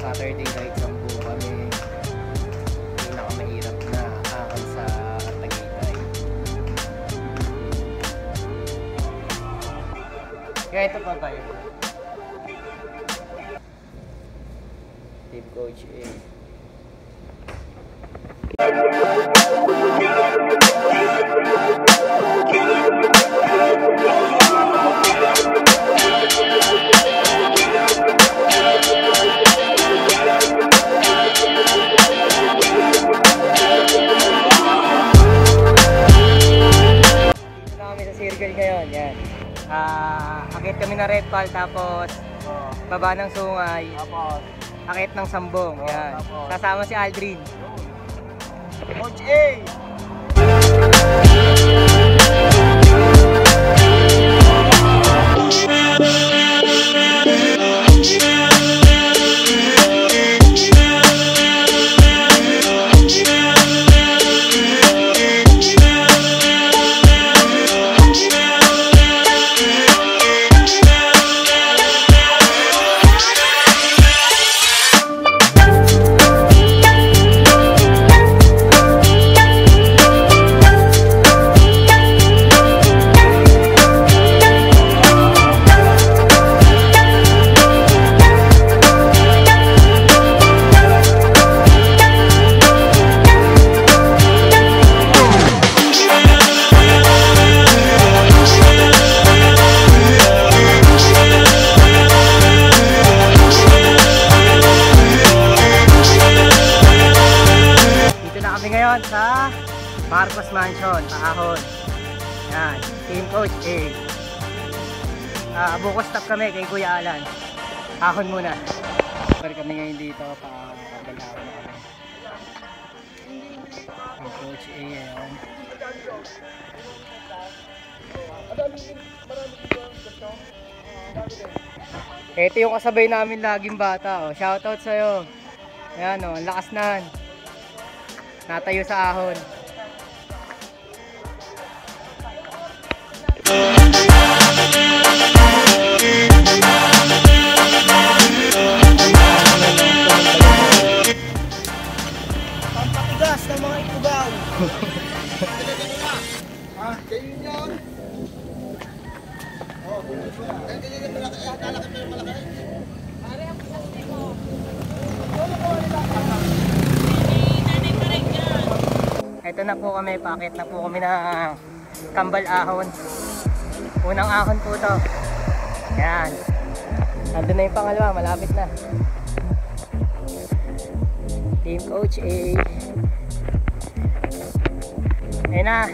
Saturday night Sambu kami, pinakamahirap na akon sa Tagaytay. Kaya ito pa ba yun? Team Coach A. Ngayon, yan. Akit kami na Red Pal, tapos baba ng Sungay, akit ng Sambong, yan. Kasama si Aldrin. Coach A! Sa Marcos Mansion, Paahon. Yan, Team Coach A. Bukas stop kami kay Kuya Alan. Ahon muna. Pero kami ngayon dito, pakabalawan na kami. Team Coach A, yan. Ito yung kasabay namin laging bata. Shoutout sa'yo. Ayan o, ang lakas nan. Natayo sa ahon. Pampatigas ng mga itugaw. Kayo yun. Ganyan malaki. Lalaki pa yung malaki. Ito na po kami, paakit na po kami ng Kambal Ahon. Unang ahon po to. Yan. Nandun na yung pangalawa, malapit na. Team Coach A. Ayun na.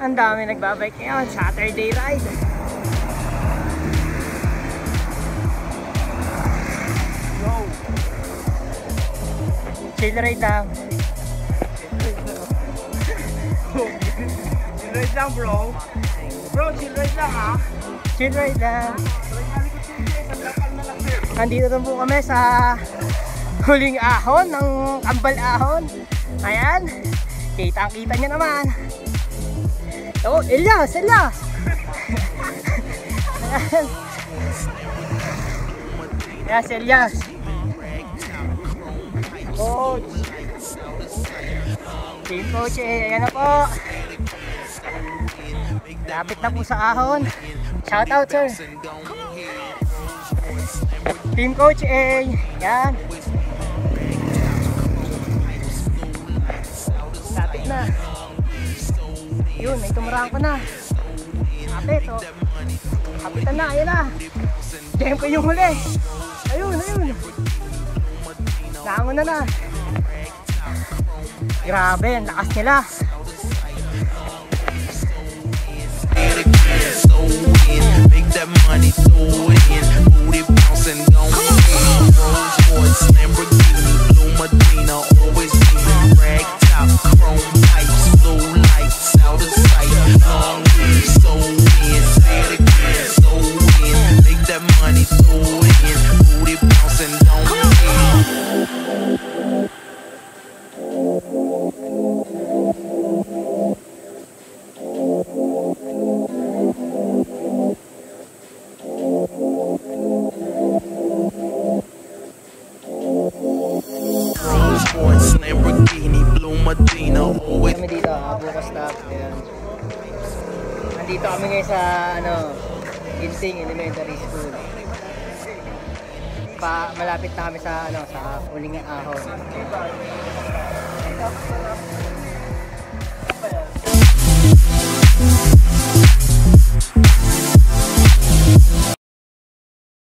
Ang dami nagbabike ngayon, Saturday ride. Go! Chill ride lang. Chill ride lang bro. Bro, chill ride lang ha. Chill ride lang. Andito na po kami sa huling ahon ng Kambal Ahon. Ayan. Kita-kita nyo naman. Oh, Elias! Ayan. Ayan si Elias. Coach. Team Coach A. Ayan na po. Lapit na po sa ahon. Shout out sir. Team Coach A. Yan. Lapit na. Yun, may tumarang ko na. Lapit oh. Kapitan na, ayan na. Tempo yung huli. Ayun, ayun. Langon na. Grabe, ang lakas nila. Make that money, throw it in, booty bouncing, don't Rolls Royce, Lamborghini, Blue Medina, always beaming, rag top, chrome pipes, blue lights, out of sight, long weed, so Nandito kami ngayon sa Ginting Elementary School. Malapit na kami sa sa Uling Ahon.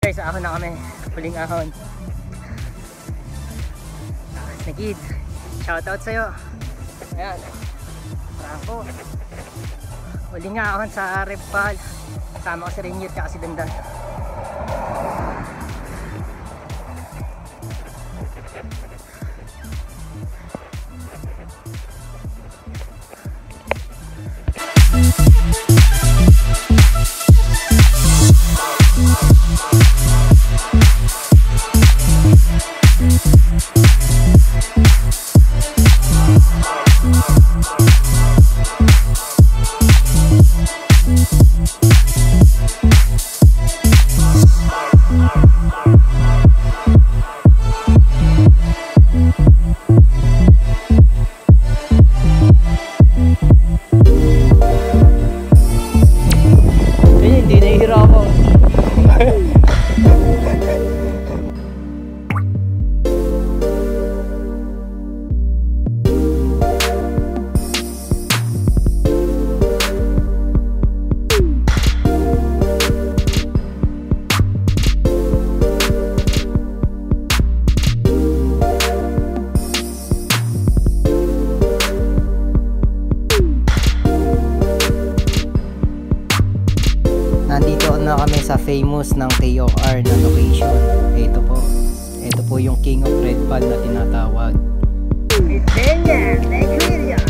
Guys, ahon na kami. Uling Ahon. Nagid. Shoutout sa'yo. Ayan. Franco. Uling Ahon sa Repal. Kasama ko si Rainier at si Dandan. Nandito na kami sa famous ng KOR na location. Ito po yung King of Red Pal na tinatawag. Videnya, Nigeria,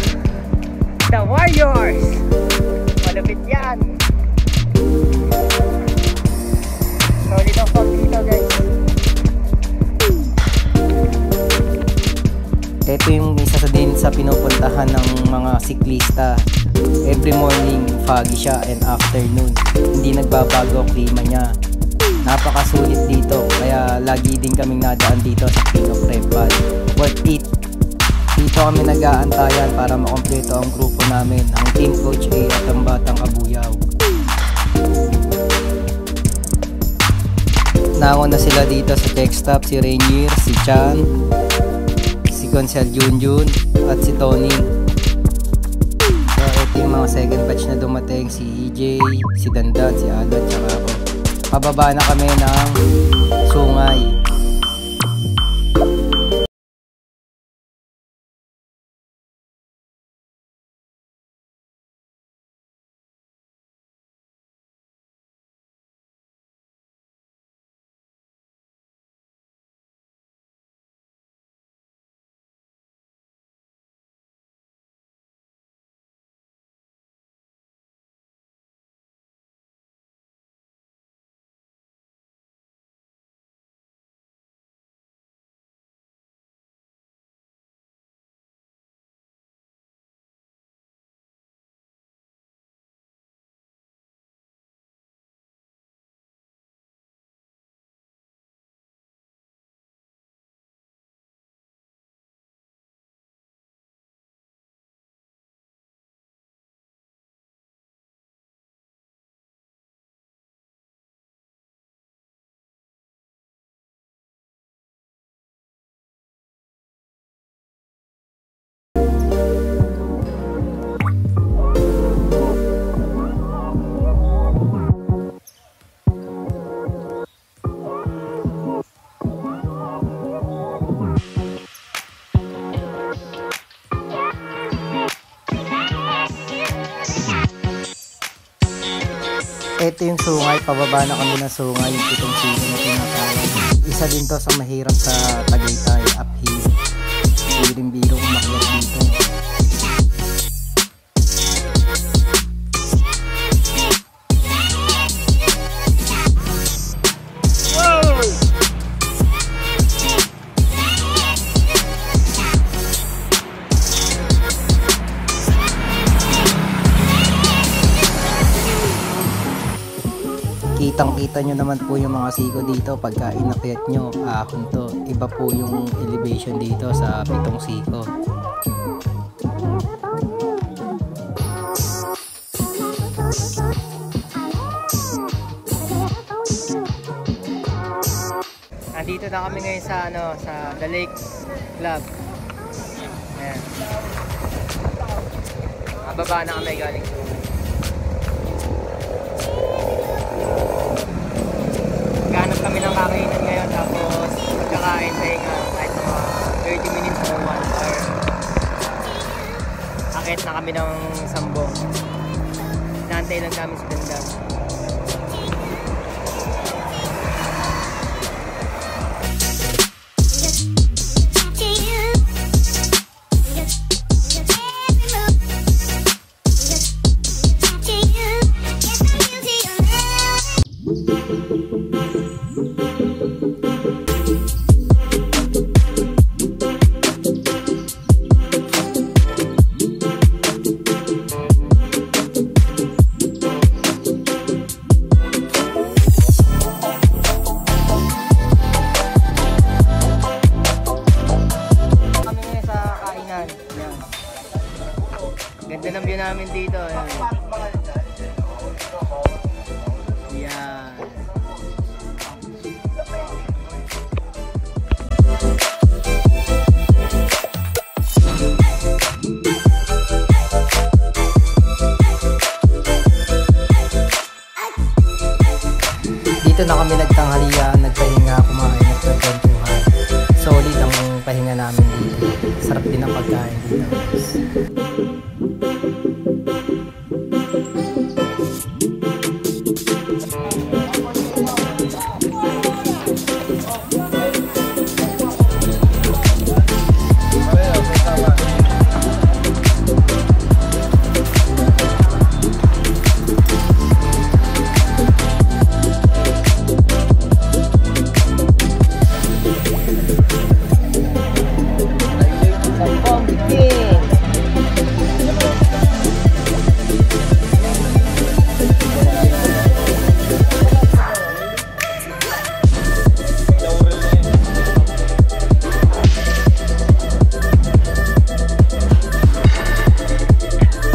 The Warriors. Malapit yan. Solid ang pag dito, guys. Ito yung isa sa pinupuntahan ng mga siklista. Every morning foggy siya and afternoon hindi nagbabago ang klima niya. Napakasulit dito kaya lagi din kaming nadaan dito sa King of Red Pal. Worth it. Dito kami nag-aantayan para makompleto ang grupo namin, ang Team Coach A at ang Batang Abuyaw. Nauna sila dito sa tech stop, si Rainier, si Chan, si Consel Junjun at si Tony. Yung mga second batch na dumating, si EJ, si Dandan, si Alot, tsaka ako. Pababa na kami ng Sungay. Ito yung Sungay, pababa na kami ng Sungay, yung pitong silo na tinatawag. Isa din to sa mahirap sa Tagaytay, uphill. Biring-birong umakyat dito. Kitang-kita nyo naman po yung mga siko dito pagka inakyat nyo, ahon to. Iba po yung elevation dito sa pitong siko. Nandito na kami ngayon sa sa The Lakes Club. Ayan. Bababa na kami galing. Ganap kami ng kakainan ngayon, tapos magkakain tayo kahit mga 30 minutes or 1 hour. Akit na kami ng Sambong. Naantay lang namin si Ganda. Ganda ng view namin dito. Ayan. Yan. Dito na kami nagtanghalian, nagpahinga, kumain, nagkwentuhan. Solid ang pahinga namin dito. Sarap din ang pagkain dito.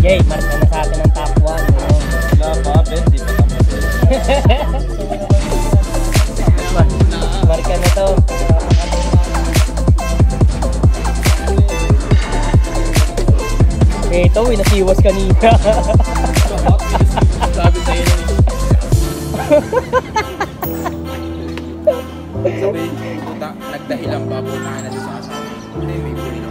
Yay, marka na sa atin ang top 1. Wala pa, Ben. Di pa tapos Marka na to. Ito, nasiwas kanina. Sabi sa'yo na sabi, puta, nagdahilan pa po na natin sa asawa. Hindi, may puli na.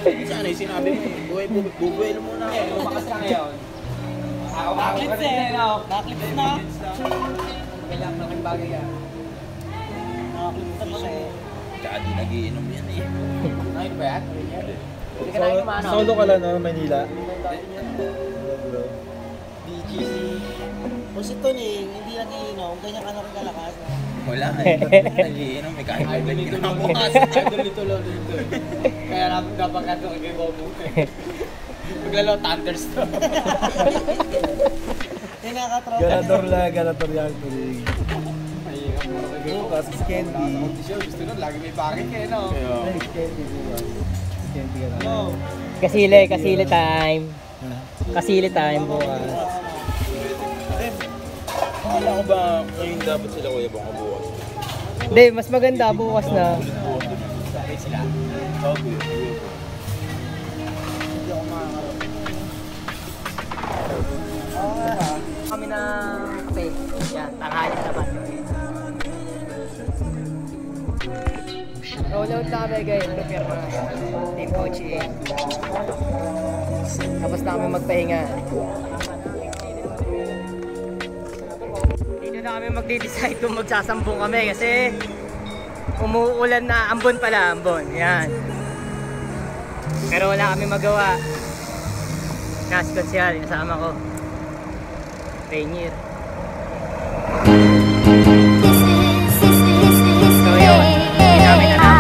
Sana yung sinabi mo, bubuhay mo muna. Lumakas ka ngayon. Backlips eh, no? Backlips na. Kailangan malaking bagay yan. Nakaklips na siya eh. Tsaka di nagiinom yan eh. Ayun ba yan? Hindi ka nahin kumano. Solo ka lang no, Manila? BGC. O si Toning, hindi nagiinom. Ganyan ka na rin kalakas. Wala eh. Nagiinom. May kahit ay ganito na bukas. Idol nito lang dito. Kaya dapat ka ito kay Bobo. Maglalaw thunderstorm. Ganador yan. Bukas, si Candy. Gusto nun, lagi may bakit kayo, no? Si Candy bukas. Si Candy ka na. Kasili time. Kasili time bukas. Akala ko ba ngayon dapat sila kuya bang bukas? Hindi, mas maganda bukas na. Sakit sila. Okay. Hindi ako makakaroon. Kami na kape. Yan, tanghali naman. Roll out na kami guys, prepare mga Team Coach A. Tapos na kami magpahinga. Dito na kami magde-decide kung magsasambong kami kasi umuulan na, ambon pala, ambon. Yan. Pero wala kami magawa. Nasikonsihal, nasama ko. Rainier. So yun, namin na lang.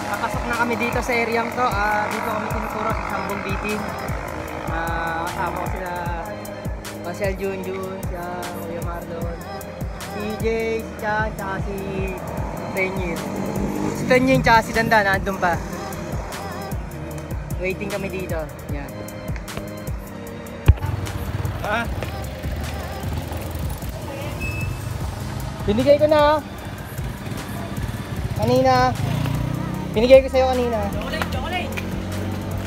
Nakasok na kami dito sa area to. Dito kami tinuturo sa Sambong Bitin. Kasama ko sila Marcel Junjun, siya, Kuya Marlon, CJ, si Chan, tsaka si Rainier. Si Tonying tsaka si Danda, nandun pa. Waiting kami dito. Yan. Ha? Binigay ko na. Kanina. Binigay ko sa'yo kanina. Chocolate!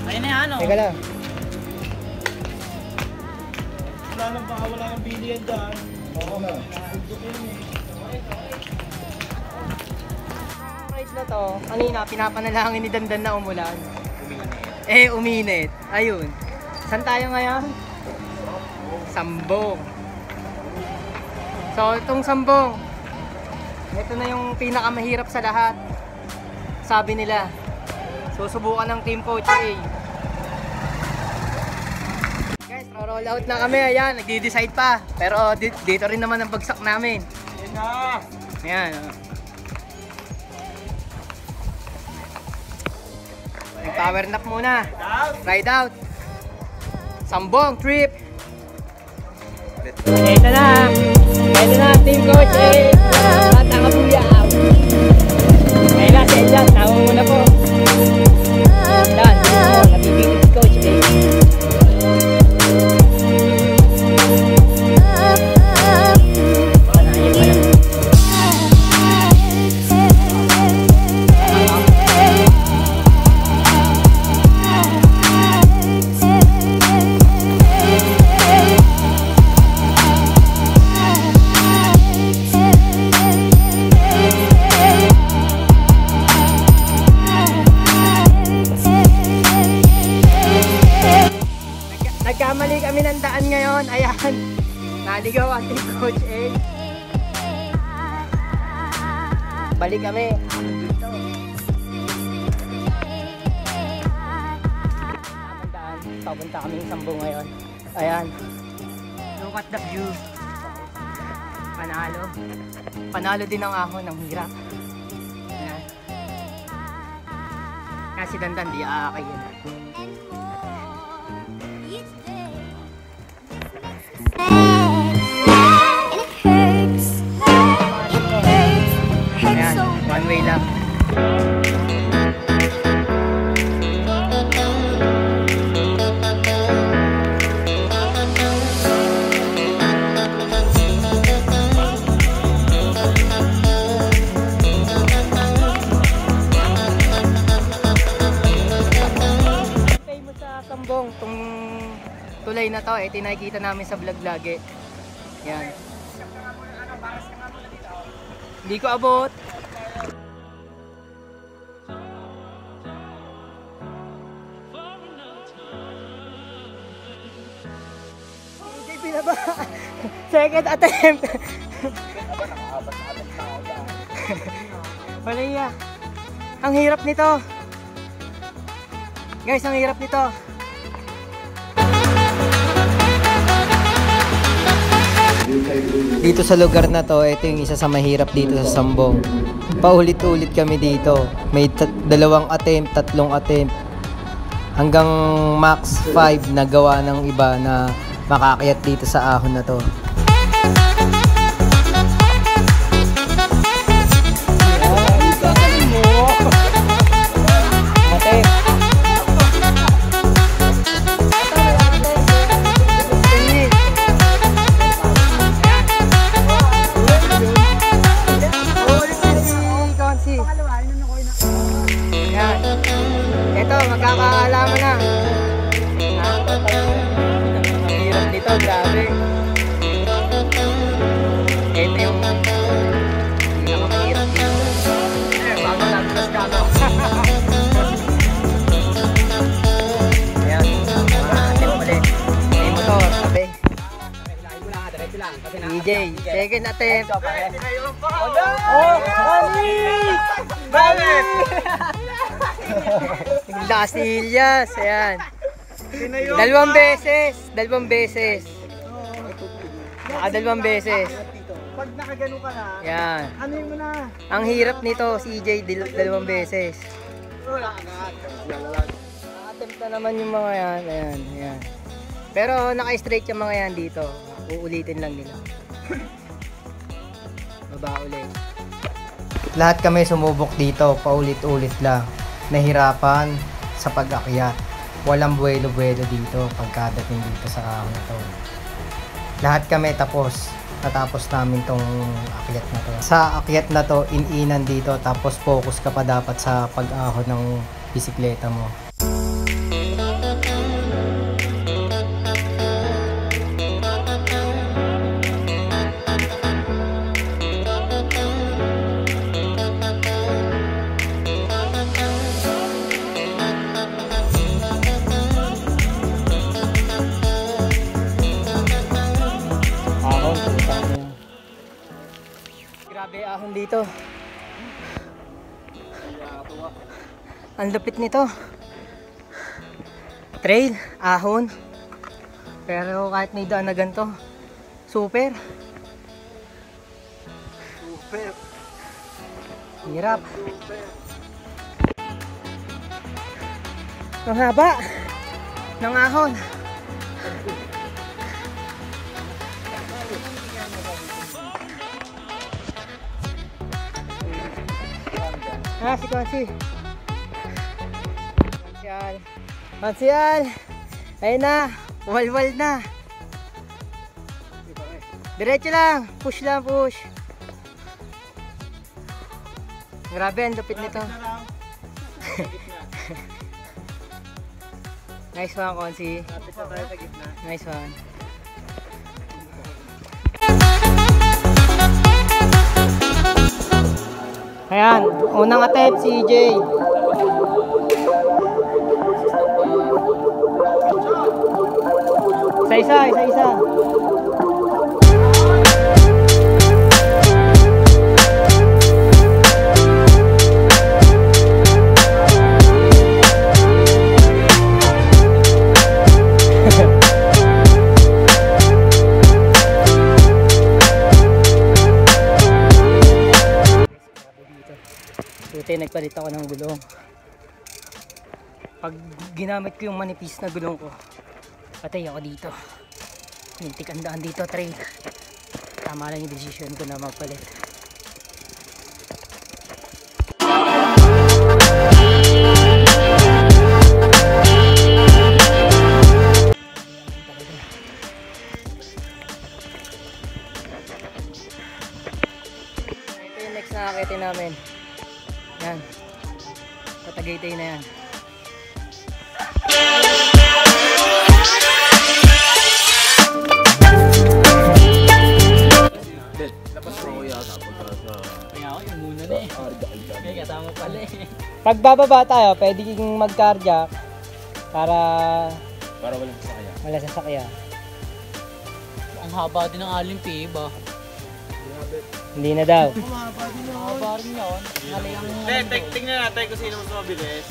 Ayun na yan, Teka lang. Wala lang baka wala kang bili yan dyan. Oo na. Price na to. Kanina, pinapanalangin ni Dandan na umulan. Uminit. Ayun. Saan tayo ngayon? Sambong. So, itong Sambong, ito na yung pinakamahirap sa lahat. Sabi nila. Susubukan ng Team Coach A. Guys, roll out na kami. Ayan, nagdi-decide pa. Pero dito rin naman ang bagsak namin. Yan na. Ayan. Power nap muna. Ride out. Sambong trip. Ito na. Ito na, Team Coach A. At ang kabuyaw. Ayun na, si Elias. Tama muna po. Ayan, nabibigit si Coach A. Nagkamali kami ng daan ngayon. Ayan. Naligaw ang Team Coach A. Balik kami. Dito. Papunta kami ng Sambong ngayon. Ayan. Look at the view. Panalo. Panalo din ang ahon ng hirap. Ayan. Kasi Dandan di aakay yun. Ayan, one way lang. Famous sa Sambong, itong tulay na to, tinakikita namin sa vlog lagi. Yan. Hindi ko abot. Hindi pinaba. Second attempt. Malaya. Ang hirap nito. Guys, ang hirap nito. Dito sa lugar na to, ito yung isa sa mahirap dito sa Sambong. Paulit-ulit kami dito. May 2 attempt, 3 attempt. Hanggang max 5 na gawa ng iba na makaakyat dito sa ahon na to. Ito, magkakaalaman na. Ang hirap nito, grabe. Ito yung pinakamahirap dito. Bago nagpas ka ako. Ayan, atin ulit. May motor, tabi. DJ, second attempt. Oh, balik! Last Ilias, ayan. Dalawang beses. Dalawang beses. Pag nakagano ka na, Yan. ano yung na? Ang hirap nito, CJ, dalawang beses. Attempt na naman yung mga yan, ayan. Pero naka-straight yung mga yan dito. Uulitin lang nila. Baba ulit. Lahat kami sumubok dito, paulit-ulit lang. Nahirapan sa pag-akyat. walang buwelo-buwelo dito pagkadating dito sa ahon na to. Lahat kami natapos namin tong akyat na to. Sa akyat na to, ininan dito, tapos focus ka pa dapat sa pag-ahon ng bisikleta mo. Grabe ahon dito. Ang lupit nito. Trail, ahon. Pero kahit may daan na ganito, super. Hirap. Ang haba ng ahon. Si Konsi. Konsial. Ayun na. Walwal na. Diretso lang. Push lang, push. Grabe, ang lupit nito. Nice one, Konsi. Nice one. Ayan, unang attempt si EJ. Isa-isa. Nagpalit ako ng gulong. Pag ginamit ko yung manipis na gulong ko, patay ako dito. Mintik ang daan dito, trail. Tama lang yung decision ko na magpalit. Ito yung next na akitin namin. Yan. Patagaytay na yan. Pag bababa tayo, pwede kong mag-carjack para walang sasakyan. Wala sasakyan. Ang haba din ng aling pee ba? Hindi na daw. Haba rin yun. Tingnan natin kung sino mas mabilis.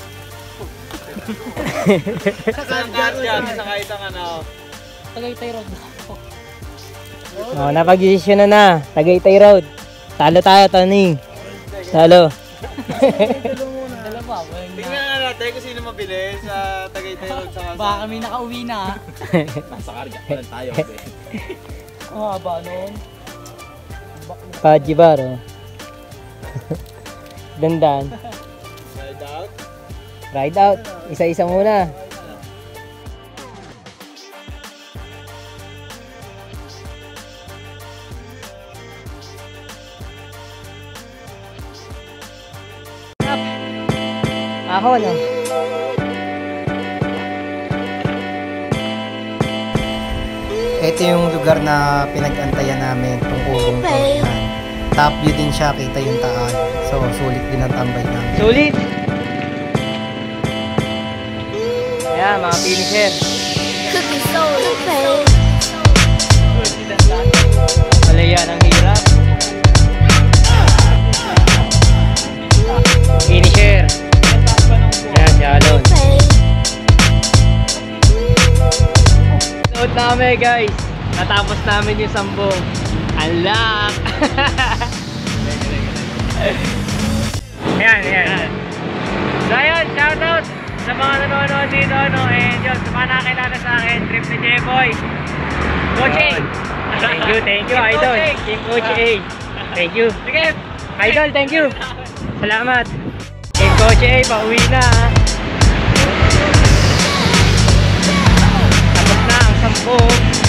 Saan cardiac, saka isang ano. Tagaytay Road na ako. Oh, napag-desisyon na. Tagaytay Road. Talo tayo, Tony. Talo. Dalawa. Tingnan natin kung sino mabilis sa Tagaytay Road. Baka kami nakauwi na. Nasa cardiac pa lang tayo. Ang haba nun. Pajibar, oh. Dandan. Ride out. Ride out. Isa-isa muna. Ahon, oh. Ito yung lugar na pinag-antayan namin, itong kubong to. Top view din siya, kita yung taal. So, sulit din ang tambay namin. Sulit! Ayan, mga finisher. Malayan ang hirap. Finisher. Ayan, jalon. Note namin guys, natapos namin yung sambong. Unlock! Ayan. So ayun, shoutout sa mga nanonood dito, no? And yun, sa mga nakakilala sa akin, trip ni J-Boy. Coach A! Thank you, Idol. Team Coach A. Thank you. Sige! Idol, thank you. Salamat. Team Coach A, pauwi na. Oo.